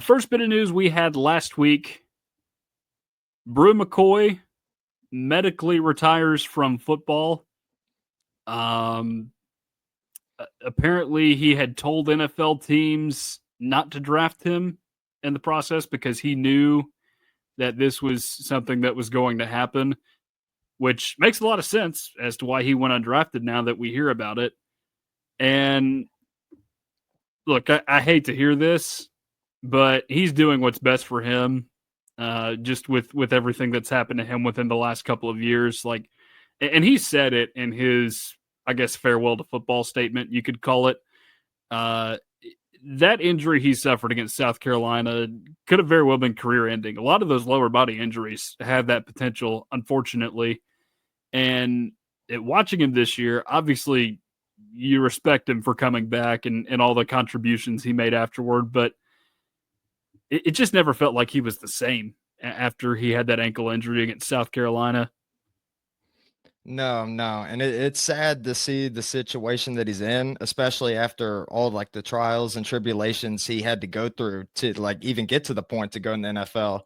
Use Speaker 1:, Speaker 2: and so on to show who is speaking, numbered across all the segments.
Speaker 1: First bit of news we had last week. Brew McCoy medically retires from football. Apparently he had told NFL teams not to draft him in the process because he knew that this was something that was going to happen, which makes a lot of sense as to why he went undrafted now that we hear about it. And look, I hate to hear this, but he's doing what's best for him. Just with everything that's happened to him within the last couple of years, like, and he said it in his, I guess, farewell to football statement, you could call it. That injury he suffered against South Carolina could have very well been career ending. A lot of those lower body injuries have that potential, unfortunately. And watching him this year, obviously, you respect him for coming back and all the contributions he made afterward, but it just never felt like he was the same after he had that ankle injury against South Carolina.
Speaker 2: No, and it's sad to see the situation that he's in, especially after all like the trials and tribulations he had to go through to like even get to the point to go in the NFL.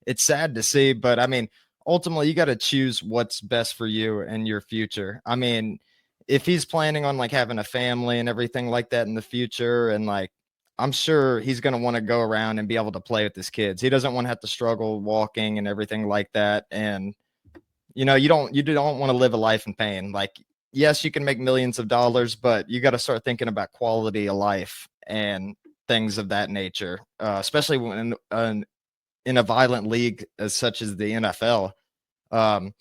Speaker 2: It's sad to see, but I mean, ultimately you got to choose what's best for you and your future. I mean, if he's planning on like having a family and everything like that in the future, and like I'm sure he's going to want to go around and be able to play with his kids. He doesn't want to have to struggle walking and everything like that. And you don't want to live a life in pain. Like, yes, you can make millions of dollars, but you got to start thinking about quality of life and things of that nature, especially when in a violent league as such as the NFL. Um,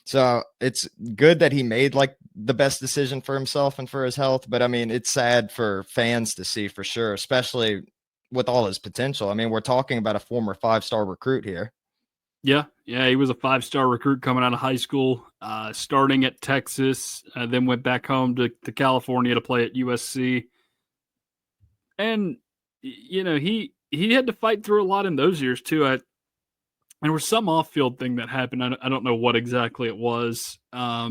Speaker 2: so it's good that he made like the best decision for himself and for his health. But I mean, it's sad for fans to see for sure, especially with all his potential. I mean, we're talking about a former 5-star recruit here.
Speaker 1: Yeah, he was a 5-star recruit coming out of high school, starting at Texas, then went back home to California to play at USC. And he had to fight through a lot in those years too. There was some off-field thing that happened. I don't know what exactly it was. I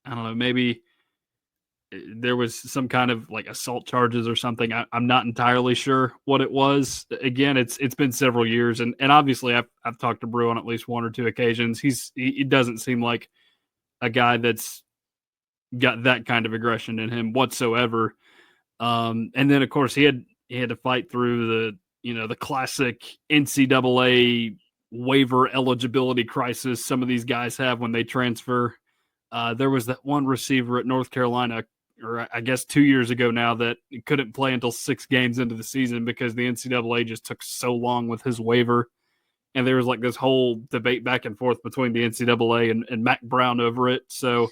Speaker 1: don't know, maybe there was some kind of like assault charges or something. I'm not entirely sure what it was. Again, it's been several years, and obviously I've talked to Brew on at least one or two occasions. He doesn't seem like a guy that's got that kind of aggression in him whatsoever. And then of course he had to fight through the classic NCAA waiver eligibility crisis some of these guys have when they transfer. There was that one receiver at North Carolina, or I guess 2 years ago now, that couldn't play until 6 games into the season because the NCAA just took so long with his waiver. And there was like this whole debate back and forth between the NCAA and Mac Brown over it. So,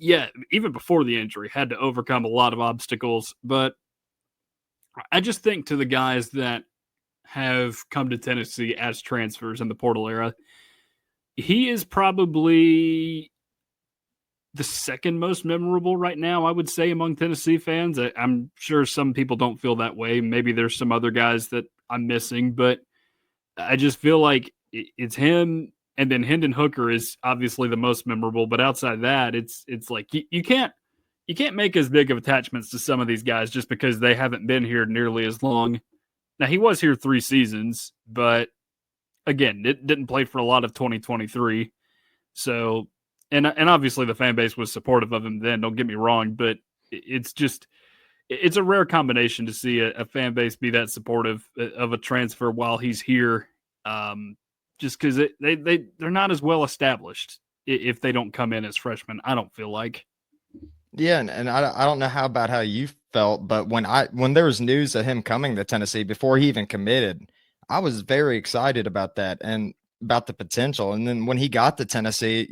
Speaker 1: even before the injury, had to overcome a lot of obstacles. But I just think to the guys that have come to Tennessee as transfers in the portal era, he is probably the second most memorable right now, I would say, among Tennessee fans. I'm sure some people don't feel that way. Maybe there's some other guys that I'm missing, but I just feel like it's him, and then Hendon Hooker is obviously the most memorable. But outside that, it's like you can't make as big of attachments to some of these guys just because they haven't been here nearly as long. Now, he was here 3 seasons, but again, it didn't play for a lot of 2023. So, and obviously the fan base was supportive of him then, don't get me wrong, but it's a rare combination to see a fan base be that supportive of a transfer while he's here. Just because they're not as well established if they don't come in as freshmen, I don't feel like.
Speaker 2: Yeah, and I don't know how you felt, but when there was news of him coming to Tennessee before he even committed, I was very excited about that and about the potential. And then when he got to Tennessee,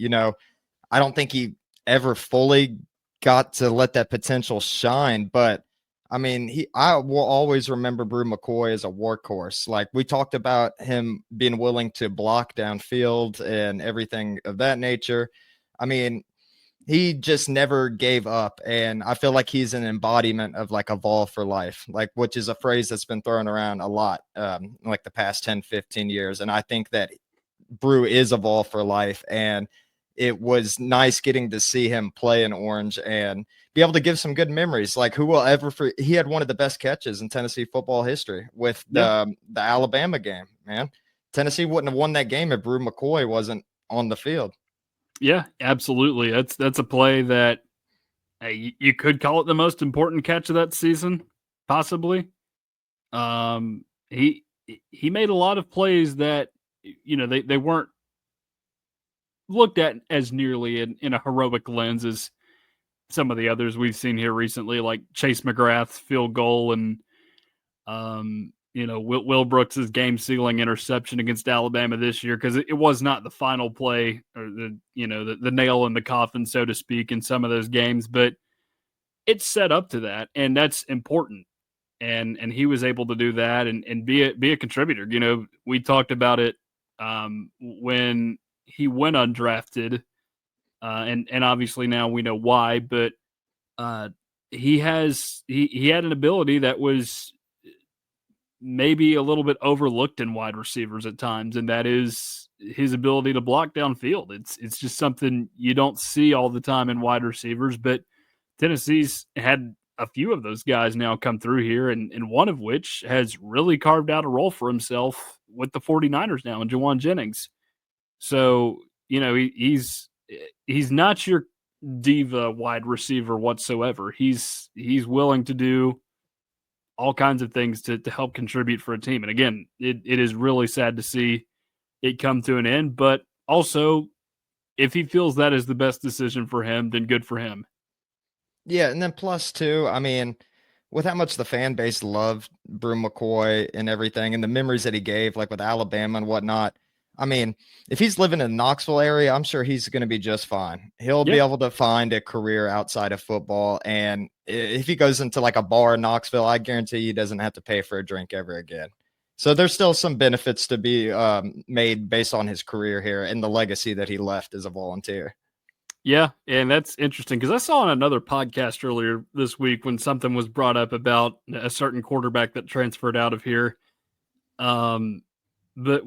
Speaker 2: I don't think he ever fully got to let that potential shine. But I mean, I will always remember Brew McCoy as a workhorse. Like we talked about him being willing to block downfield and everything of that nature. I mean, he just never gave up. And I feel like he's an embodiment of like evolve for life, like, which is a phrase that's been thrown around a lot, like the past 10, 15 years. And I think that Brew is evolve for life. And it was nice getting to see him play in orange and be able to give some good memories. Like who will ever he had one of the best catches in Tennessee football history with
Speaker 1: Yeah.
Speaker 2: the Alabama game, man. Tennessee wouldn't have won that game if Brew McCoy wasn't on the field.
Speaker 1: Yeah, absolutely. That's a play that you could call it the most important catch of that season, possibly. Um, he he made a lot of plays that they weren't looked at as nearly in a heroic lens as some of the others we've seen here recently, like Chase McGrath's field goal and Will Brooks's game sealing interception against Alabama this year, because it was not the final play or the nail in the coffin, so to speak, in some of those games, but it's set up to that, and that's important. And he was able to do that and be a contributor. We talked about it when he went undrafted, and obviously now we know why, but uh, he had an ability that was maybe a little bit overlooked in wide receivers at times, and that is his ability to block downfield. It's just something you don't see all the time in wide receivers, but Tennessee's had a few of those guys now come through here, and one of which has really carved out a role for himself with the 49ers now, and Jawan Jennings. So, he's not your diva wide receiver whatsoever. He's willing to do all kinds of things to help contribute for a team. And again, it is really sad to see it come to an end, but also if he feels that is the best decision for him, then good for him.
Speaker 2: Yeah, and then plus too, I mean, with how much the fan base loved Brew McCoy and everything, and the memories that he gave, like with Alabama and whatnot. I mean, if he's living in the Knoxville area, I'm sure he's going to be just fine. He'll be
Speaker 1: Yeah.
Speaker 2: able to find a career outside of football, and if he goes into like a bar in Knoxville, I guarantee he doesn't have to pay for a drink ever again. So there's still some benefits to be made based on his career here and the legacy that he left as a volunteer.
Speaker 1: Yeah, and that's interesting because I saw on another podcast earlier this week when something was brought up about a certain quarterback that transferred out of here. But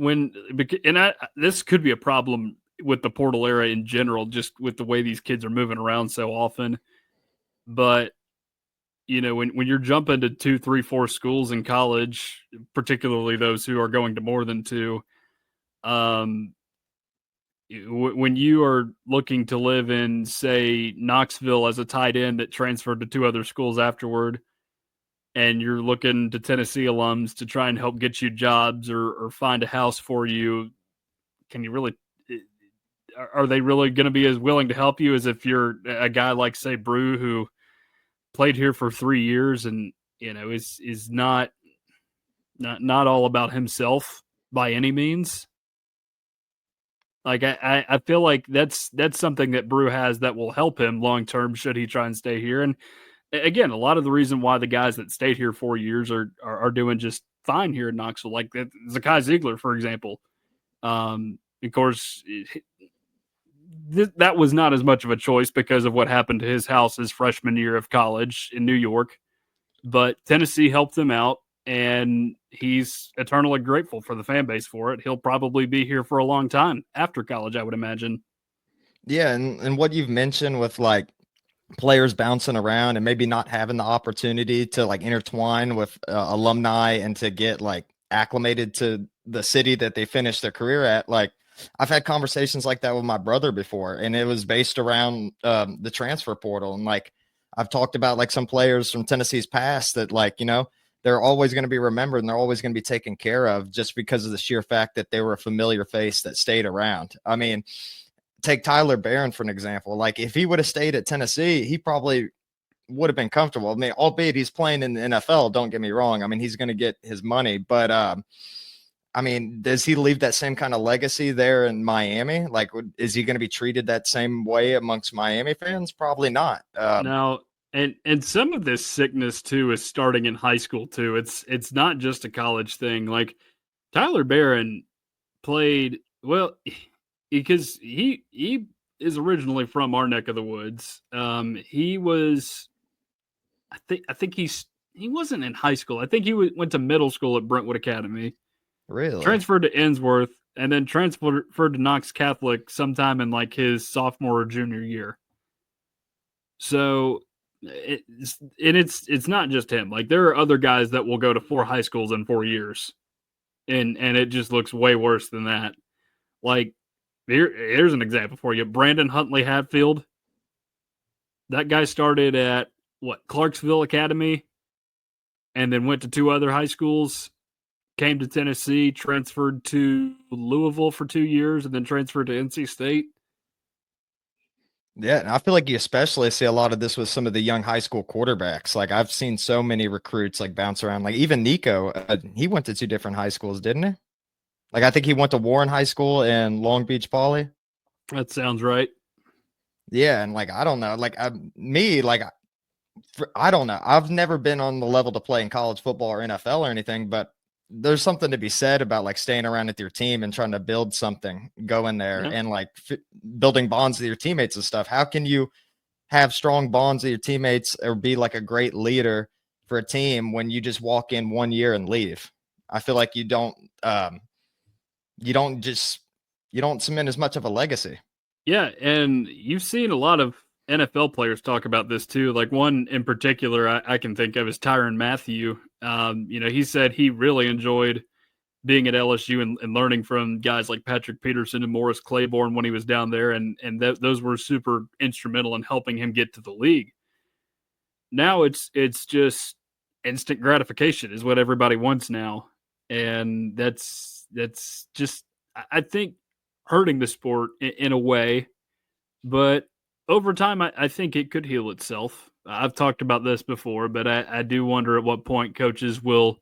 Speaker 1: this could be a problem with the portal era in general, just with the way these kids are moving around so often. But when you're jumping to 2, 3, 4 schools in college, particularly those who are going to more than two, um, when you are looking to live in, say, Knoxville as a tight end that transferred to 2 other schools afterward, and you're looking to Tennessee alums to try and help get you jobs or find a house for you, can you really? Are they really going to be as willing to help you as if you're a guy like, say, Brew, who played here for 3 years and is not all about himself by any means? Like I feel like that's something that Brew has that will help him long term should he try and stay here. And again, a lot of the reason why the guys that stayed here 4 years are doing just fine here in Knoxville, like Zakai Ziegler, for example. Of course, that was not as much of a choice because of what happened to his house his freshman year of college in New York. But Tennessee helped him out, and he's eternally grateful for the fan base for it. He'll probably be here for a long time after college, I would imagine.
Speaker 2: Yeah, and what you've mentioned with like players bouncing around and maybe not having the opportunity to like intertwine with alumni and to get like acclimated to the city that they finished their career at. Like I've had conversations like that with my brother before, and it was based around the transfer portal. And like I've talked about like some players from Tennessee's past that like, they're always going to be remembered and they're always going to be taken care of just because of the sheer fact that they were a familiar face that stayed around. I mean, take Tyler Barron for an example. Like if he would have stayed at Tennessee, he probably would have been comfortable. I mean, albeit he's playing in the NFL, don't get me wrong. I mean, he's going to get his money, but I mean, does he leave that same kind of legacy there in Miami? Like, is he going to be treated that same way amongst Miami fans? Probably not.
Speaker 1: Now, and some of this sickness too is starting in high school too. It's not just a college thing. Like Tyler Barron played well because he is originally from our neck of the woods. He was, I think he wasn't in high school. I think he went to middle school at Brentwood Academy,
Speaker 2: Really?
Speaker 1: transferred to Innsworth, and then transferred to Knox Catholic sometime in like his sophomore or junior year. So it's not just him. Like there are other guys that will go to 4 high schools in 4 years, and it just looks way worse than that. Like here's an example for you: Brandon Huntley Hatfield. That guy started at Clarksville Academy, and then went to 2 other high schools. Came to Tennessee, transferred to Louisville for 2 years, and then transferred to NC State.
Speaker 2: Yeah, and I feel like you especially see a lot of this with some of the young high school quarterbacks. Like I've seen so many recruits like bounce around. Like even Nico, he went to 2 different high schools, didn't he? Like I think he went to Warren High School and Long Beach Poly.
Speaker 1: That sounds right.
Speaker 2: Yeah, and like I don't know, like I don't know. I've never been on the level to play in college football or NFL or anything, but there's something to be said about like staying around with your team and trying to build something, go in there and like building bonds with your teammates and stuff. How can you have strong bonds with your teammates or be like a great leader for a team when you just walk in 1 year and leave? I feel like you don't cement as much of a legacy.
Speaker 1: Yeah, and you've seen a lot of NFL players talk about this too. Like one in particular I can think of is Tyrann Mathieu. He said he really enjoyed being at LSU and learning from guys like Patrick Peterson and Morris Claiborne when he was down there, and those were super instrumental in helping him get to the league. Now it's just instant gratification is what everybody wants now, and that's just I think hurting the sport in a way, but over time I think it could heal itself. I've talked about this before, but I do wonder at what point coaches will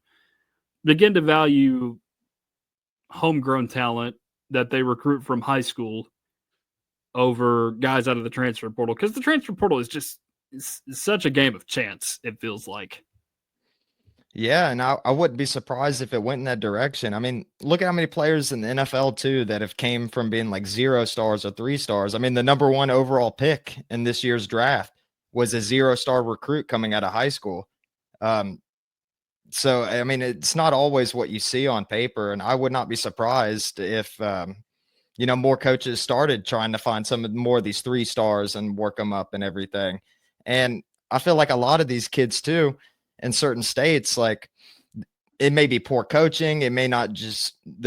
Speaker 1: begin to value homegrown talent that they recruit from high school over guys out of the transfer portal, because the transfer portal is just it's such a game of chance, it feels like.
Speaker 2: Yeah, and I wouldn't be surprised if it went in that direction. I mean, look at how many players in the NFL too that have came from being like 0 stars or 3 stars. I mean, the number 1 overall pick in this year's draft was a 0-star recruit coming out of high school. So I mean, it's not always what you see on paper, and I would not be surprised if more coaches started trying to find some more of these 3 stars and work them up and everything. And I feel like a lot of these kids too in certain states, like it may be poor coaching. There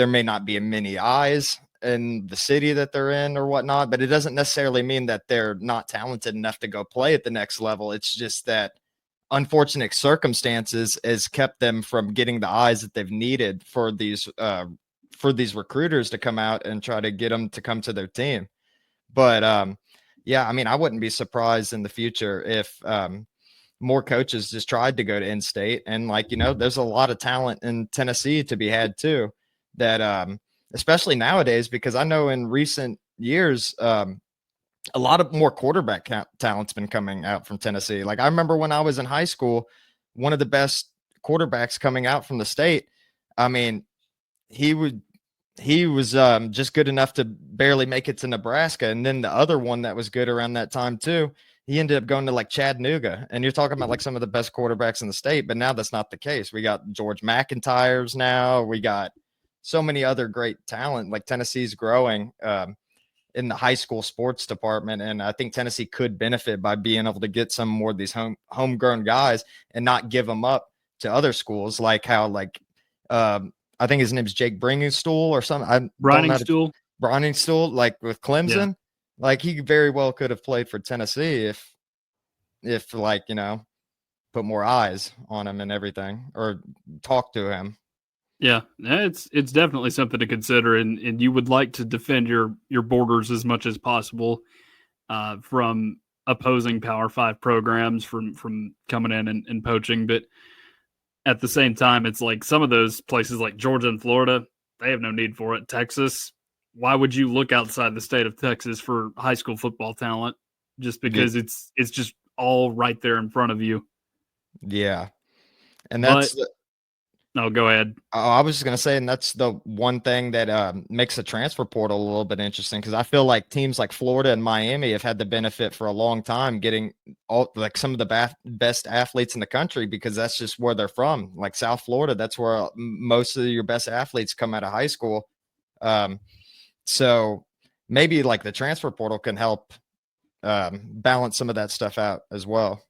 Speaker 2: may not be many eyes in the city that they're in or whatnot, but it doesn't necessarily mean that they're not talented enough to go play at the next level. It's just that unfortunate circumstances has kept them from getting the eyes that they've needed for these recruiters to come out and try to get them to come to their team. But yeah, I mean, I wouldn't be surprised in the future if more coaches just tried to go to in-state, and there's a lot of talent in Tennessee to be had too, that especially nowadays, because I know in recent years a lot of more quarterback talent's been coming out from Tennessee. Like I remember when I was in high school, one of the best quarterbacks coming out from the state, I mean, he was just good enough to barely make it to Nebraska, and then the other one that was good around that time too, he ended up going to like Chattanooga. And you're talking about like some of the best quarterbacks in the state, but now that's not the case. We got George McIntyre's now. We got so many other great talent. Like Tennessee's growing in the high school sports department, and I think Tennessee could benefit by being able to get some more of these homegrown guys and not give them up to other schools, like how I think his name is Jake Bringingstool or something. Briningstool, like with Clemson. Yeah. Like he very well could have played for Tennessee if put more eyes on him and everything, or talk to him.
Speaker 1: Yeah, it's definitely something to consider, and you would like to defend your borders as much as possible from opposing Power 5 programs from coming in and poaching. But at the same time, it's like some of those places like Georgia and Florida, they have no need for it. Texas, why would you look outside the state of Texas for high school football talent? Just because it's just all right there in front of you.
Speaker 2: Yeah. And that's
Speaker 1: no, go ahead.
Speaker 2: I was just going to say, and that's the one thing that makes the transfer portal a little bit interesting, because I feel like teams like Florida and Miami have had the benefit for a long time getting some of the best athletes in the country, because that's just where they're from. Like South Florida, that's where most of your best athletes come out of high school. So maybe like the transfer portal can help balance some of that stuff out as well.